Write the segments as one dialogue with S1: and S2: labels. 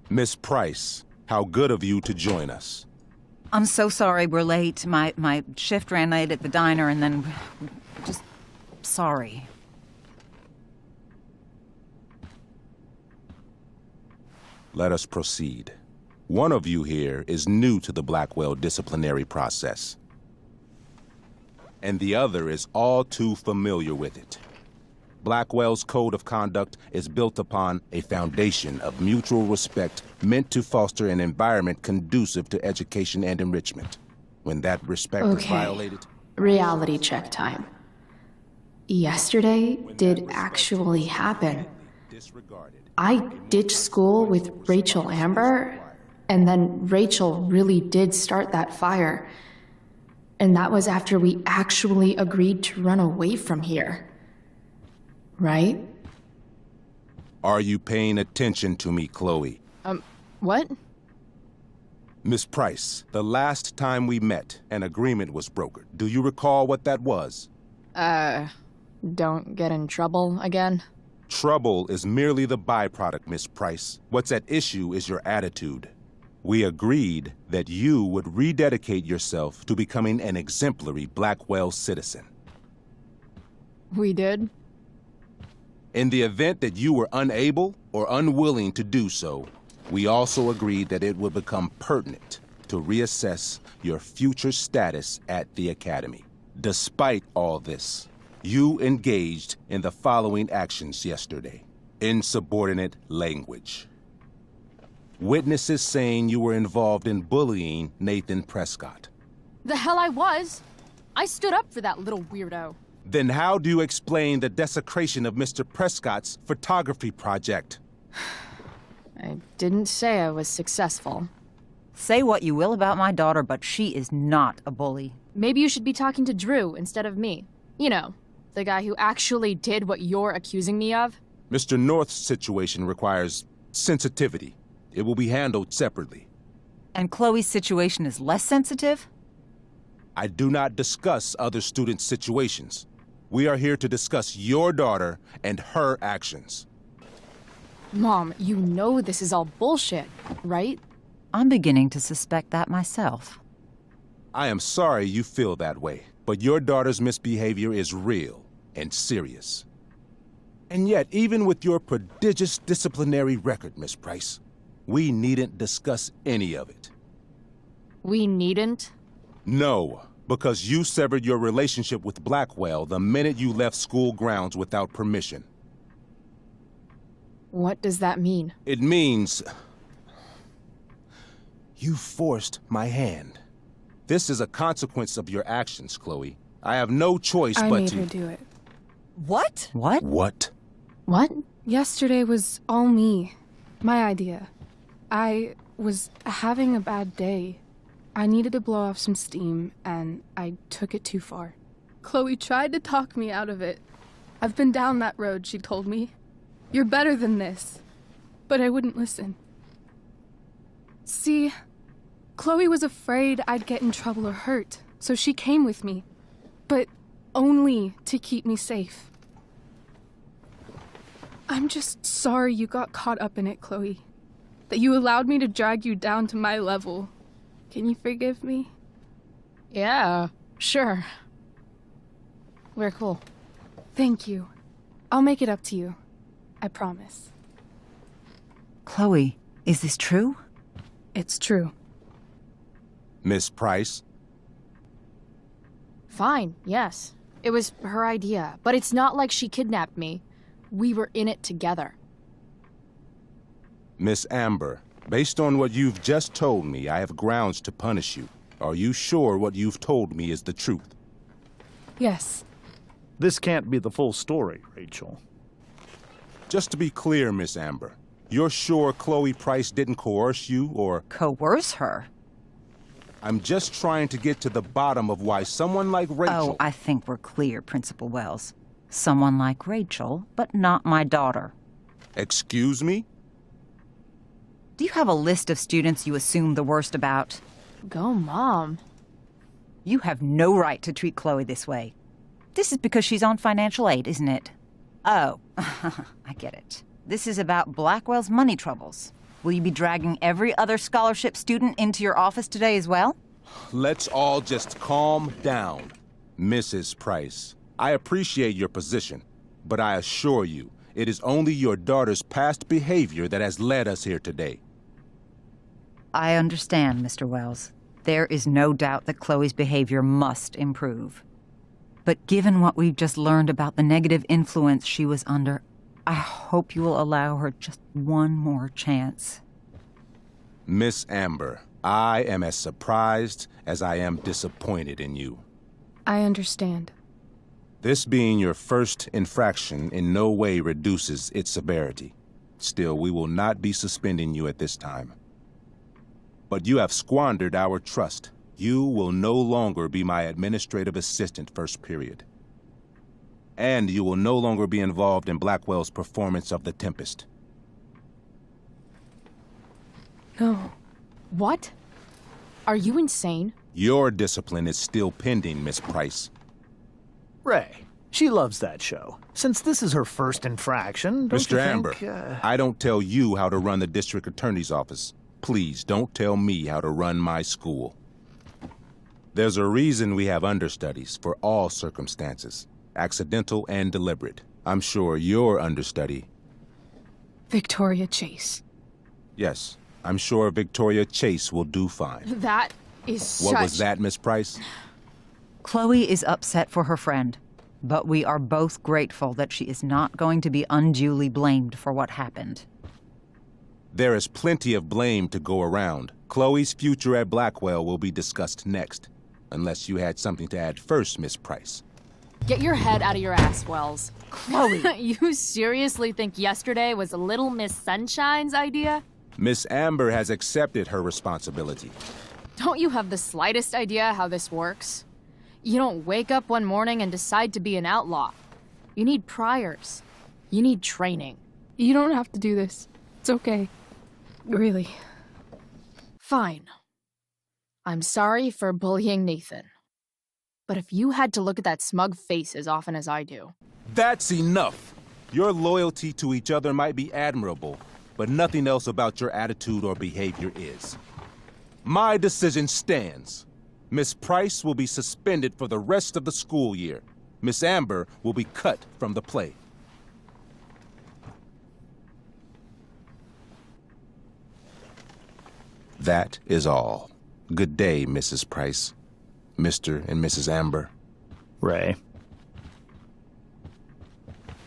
S1: Miss Price, how good of you to join us.
S2: I'm so sorry we're late. My shift ran late at the diner and then... just... sorry.
S1: Let us proceed. One of you here is new to the Blackwell disciplinary process, and the other is all too familiar with it. Blackwell's code of conduct is built upon a foundation of mutual respect meant to foster an environment conducive to education and enrichment. When that respect is violated...
S3: Reality check time. Yesterday did actually happen. I ditched school with Rachel Amber, and then Rachel really did start that fire. And that was after we actually agreed to run away from here. Right?
S1: Are you paying attention to me, Chloe?
S3: What?
S1: Miss Price, the last time we met, an agreement was brokered. Do you recall what that was?
S3: Don't get in trouble again?
S1: Trouble is merely the byproduct, Miss Price. What's at issue is your attitude. We agreed that you would rededicate yourself to becoming an exemplary Blackwell citizen.
S3: We did?
S1: In the event that you were unable or unwilling to do so, we also agreed that it would become pertinent to reassess your future status at the Academy. Despite all this, you engaged in the following actions yesterday. Insubordinate language. Witnesses saying you were involved in bullying Nathan Prescott.
S4: The hell I was! I stood up for that little weirdo.
S1: Then how do you explain the desecration of Mr. Prescott's photography project?
S3: I didn't say I was successful.
S2: Say what you will about my daughter, but she is not a bully.
S4: Maybe you should be talking to Drew instead of me. You know, the guy who actually did what you're accusing me of.
S1: Mr. North's situation requires sensitivity. It will be handled separately.
S2: And Chloe's situation is less sensitive?
S1: I do not discuss other students' situations. We are here to discuss your daughter and her actions.
S4: Mom, you know this is all bullshit, right?
S2: I'm beginning to suspect that myself.
S1: I am sorry you feel that way, but your daughter's misbehavior is real and serious. And yet, even with your prodigious disciplinary record, Miss Price, we needn't discuss any of it.
S4: We needn't?
S1: No, because you severed your relationship with Blackwell the minute you left school grounds without permission.
S4: What does that mean?
S1: It means... you forced my hand. This is a consequence of your actions, Chloe. I have no choice but to...
S5: I made her do it.
S2: What? What?
S1: What?
S3: What?
S5: Yesterday was all me. My idea. I was having a bad day. I needed to blow off some steam, and I took it too far. Chloe tried to talk me out of it. I've been down that road, she told me. You're better than this. But I wouldn't listen. See, Chloe was afraid I'd get in trouble or hurt, so she came with me. But only to keep me safe. I'm just sorry you got caught up in it, Chloe. That you allowed me to drag you down to my level. Can you forgive me?
S4: Yeah, sure. We're cool.
S5: Thank you. I'll make it up to you. I promise.
S2: Chloe, is this true?
S5: It's true.
S1: Miss Price?
S4: Fine, yes. It was her idea, but it's not like she kidnapped me. We were in it together.
S1: Miss Amber, based on what you've just told me, I have grounds to punish you. Are you sure what you've told me is the truth?
S5: Yes.
S6: This can't be the full story, Rachel.
S1: Just to be clear, Miss Amber, you're sure Chloe Price didn't coerce you or...
S2: Coerce her?
S1: I'm just trying to get to the bottom of why someone like Rachel...
S2: Oh, I think we're clear, Principal Wells. Someone like Rachel, but not my daughter.
S1: Excuse me?
S2: Do you have a list of students you assume the worst about?
S4: Go, Mom.
S2: You have no right to treat Chloe this way. This is because she's on financial aid, isn't it? Oh, I get it. This is about Blackwell's money troubles. Will you be dragging every other scholarship student into your office today as well?
S1: Let's all just calm down. Mrs. Price, I appreciate your position, but I assure you, it is only your daughter's past behavior that has led us here today.
S2: I understand, Mr. Wells. There is no doubt that Chloe's behavior must improve. But given what we've just learned about the negative influence she was under, I hope you will allow her just one more chance.
S1: Miss Amber, I am as surprised as I am disappointed in you.
S5: I understand.
S1: This being your first infraction in no way reduces its severity. Still, we will not be suspending you at this time. But you have squandered our trust. You will no longer be my administrative assistant first period. And you will no longer be involved in Blackwell's performance of The Tempest.
S5: No.
S4: What? Are you insane?
S1: Your discipline is still pending, Miss Price.
S6: Ray, she loves that show. Since this is her first infraction, don't
S1: Mr.
S6: you
S1: Amber,
S6: think,
S1: I don't tell you how to run the district attorney's office. Please don't tell me how to run my school. There's a reason we have understudies for all circumstances, accidental and deliberate. I'm sure your understudy...
S5: Victoria Chase.
S1: Yes, I'm sure Victoria Chase will do fine.
S4: That is
S1: What was that, Miss Price?
S2: Chloe is upset for her friend, but we are both grateful that she is not going to be unduly blamed for what happened.
S1: There is plenty of blame to go around. Chloe's future at Blackwell will be discussed next. Unless you had something to add first, Miss Price.
S4: Get your head out of your ass, Wells.
S2: Chloe!
S4: You seriously think yesterday was Little Miss Sunshine's idea?
S1: Miss Amber has accepted her responsibility.
S4: Don't you have the slightest idea how this works? You don't wake up one morning and decide to be an outlaw. You need priors. You need training.
S5: You don't have to do this. It's okay. Really.
S4: Fine. I'm sorry for bullying Nathan. But if you had to look at that smug face as often as I do...
S1: That's enough! Your loyalty to each other might be admirable, but nothing else about your attitude or behavior is. My decision stands. Miss Price will be suspended for the rest of the school year. Miss Amber will be cut from the play. That is all. Good day, Mrs. Price. Mr. and Mrs. Amber.
S6: Ray.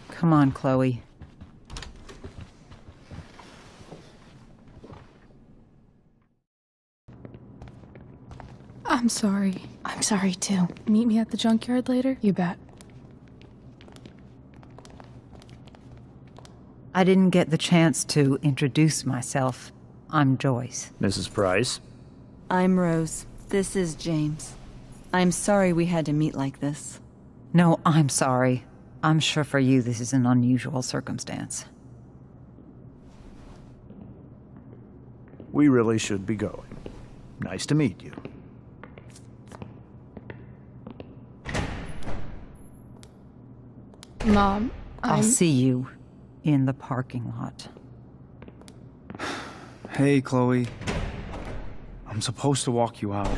S2: Come on, Chloe.
S5: I'm sorry.
S3: I'm sorry too.
S5: Meet me at the junkyard later? You bet.
S2: I didn't get the chance to introduce myself. I'm Joyce.
S6: Mrs. Price.
S7: I'm Rose. This is James. I'm sorry we had to meet like this.
S2: No, I'm sorry. I'm sure for you this is an unusual circumstance.
S6: We really should be going. Nice to meet you.
S5: Mom,
S2: I'll see you in the parking lot.
S8: Hey, Chloe. I'm supposed to walk you out.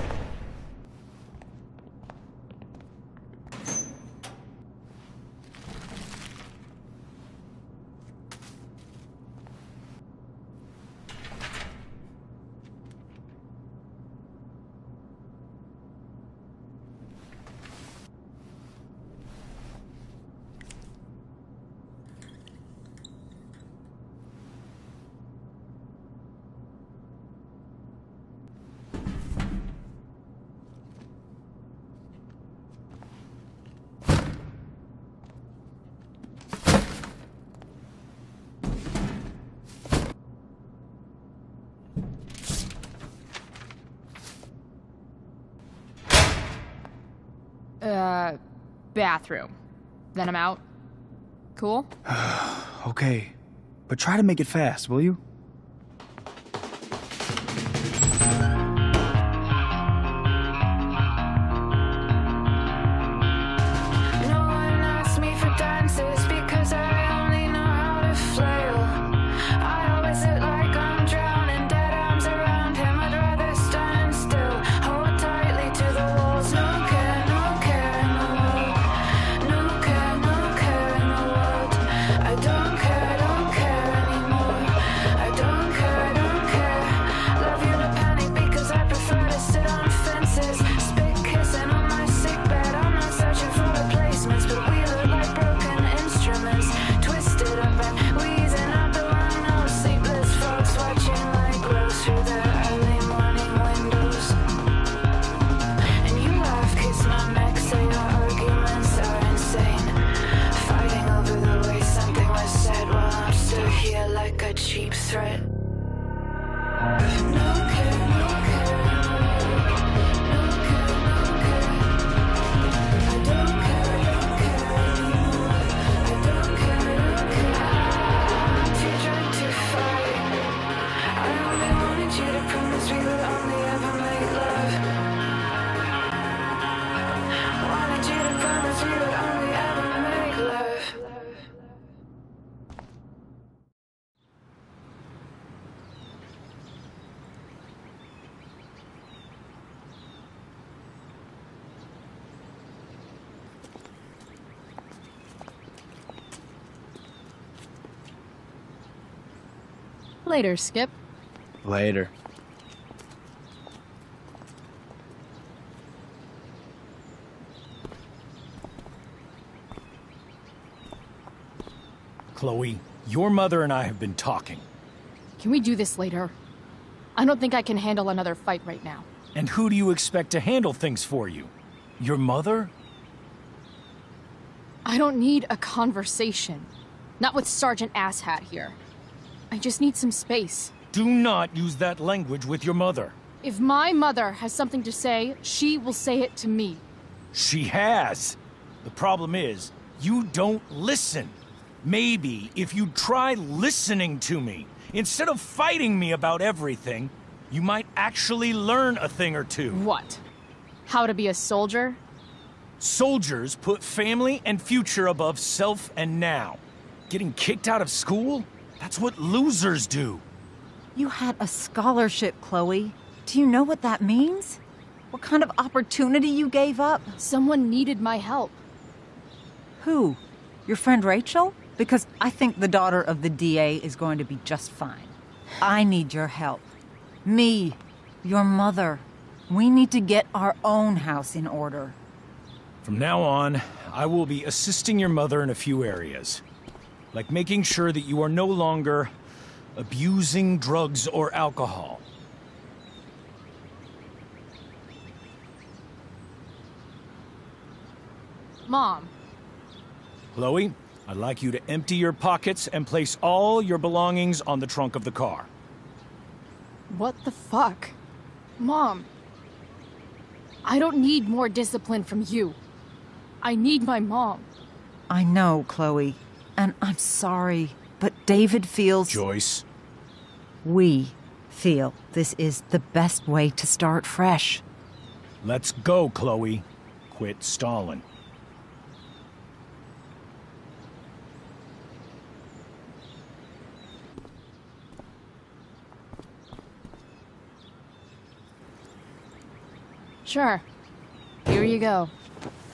S4: Bathroom. Then I'm out. Cool?
S8: Okay. But try to make it fast, will you?
S9: No one asks me for dances because I only know how to flail. I always look like I'm drowning, dead arms around him. I'd rather stand still, hold tightly to the walls. No care in the world. No care in the world. I don't care anymore. I don't care. Love you to panic because I prefer to sit on fences. Spit kissing on my sick bed. I'm not searching for replacements, but we look like broken instruments. Twisted up and wheezing out the window. Sleepless folks watching like glows through the early morning windows. And you laugh, kiss my neck, say our arguments are insane. Fighting over the way something was said while I'm still here like a cheap threat. No care. I don't care anymore. I don't care. I'm too drunk to fight. I only wanted you to promise we would only ever make love. Wanted you to promise we would only ever make love.
S4: Later, Skip.
S8: Later.
S10: Chloe, your mother and I have been talking.
S4: Can we do this later? I don't think I can handle another fight right now.
S10: And who do you expect to handle things for you? Your mother?
S4: I don't need a conversation. Not with Sergeant Asshat here. I just need some space.
S10: Do not use that language with your mother.
S4: If my mother has something to say, she will say it to me.
S10: She has. The problem is, you don't listen. Maybe if you'd try listening to me, instead of fighting me about everything, you might actually learn a thing or two.
S4: What? How to be a soldier?
S10: Soldiers put family and future above self and now. Getting kicked out of school? That's what losers do.
S2: You had a scholarship, Chloe. Do you know what that means? What kind of opportunity you gave up?
S4: Someone needed my help.
S2: Who? Your friend Rachel? Because I think the daughter of the DA is going to be just fine. I need your help. Me, your mother. We need to get our own house in order.
S10: From now on, I will be assisting your mother in a few areas. Like making sure that you are no longer abusing drugs or alcohol.
S4: Mom.
S10: Chloe, I'd like you to empty your pockets and place all your belongings on the trunk of the car.
S4: What the fuck? Mom. I don't need more discipline from you. I need my mom.
S2: I know, Chloe, and I'm sorry, but David feels...
S10: Joyce.
S2: We feel this is the best way to start fresh.
S10: Let's go, Chloe. Quit stalling.
S4: Sure. Here you go.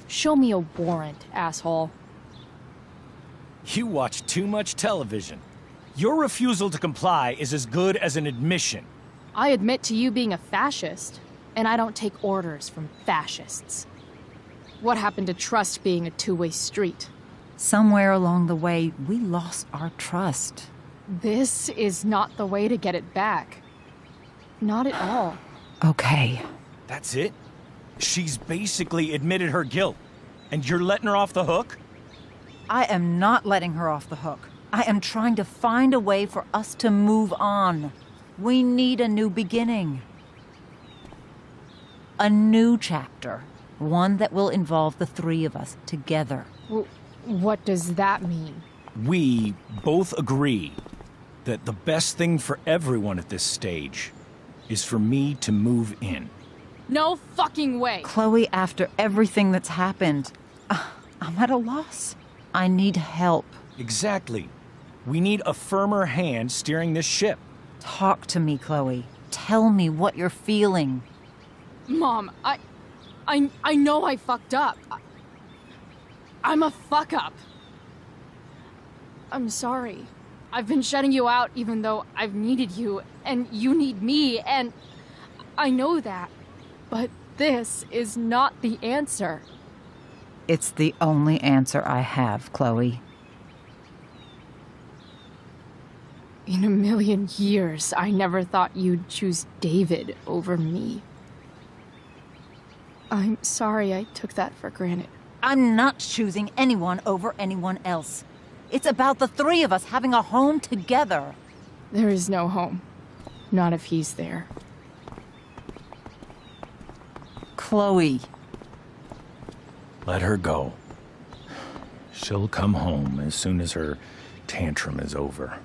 S4: Show me a warrant, asshole.
S10: You watch too much television. Your refusal to comply is as good as an admission.
S4: I admit to you being a fascist, and I don't take orders from fascists. What happened to trust being a two-way street?
S2: Somewhere along the way, we lost our trust.
S4: This is not the way to get it back. Not at all.
S2: Okay.
S10: That's it? She's basically admitted her guilt, and you're letting her off the hook?
S2: I am not letting her off the hook. I am trying to find a way for us to move on. We need a new beginning. A new chapter. One that will involve the three of us together.
S4: What does that mean?
S10: We both agree that the best thing for everyone at this stage is for me to move in.
S4: No fucking way!
S2: Chloe, after everything that's happened, I'm at a loss. I need help.
S10: Exactly. We need a firmer hand steering this ship.
S2: Talk to me, Chloe. Tell me what you're feeling.
S4: Mom, I know I fucked up. I'm a fuck up. I'm sorry. I've been shutting you out even though I've needed you, and you need me, and I know that. But this is not the answer.
S2: It's the only answer I have, Chloe.
S4: In a million years, I never thought you'd choose David over me. I'm sorry I took that for granted.
S2: I'm not choosing anyone over anyone else. It's about the three of us having a home together.
S4: There is no home. Not if he's there.
S2: Chloe.
S10: Let her go. She'll come home as soon as her tantrum is over.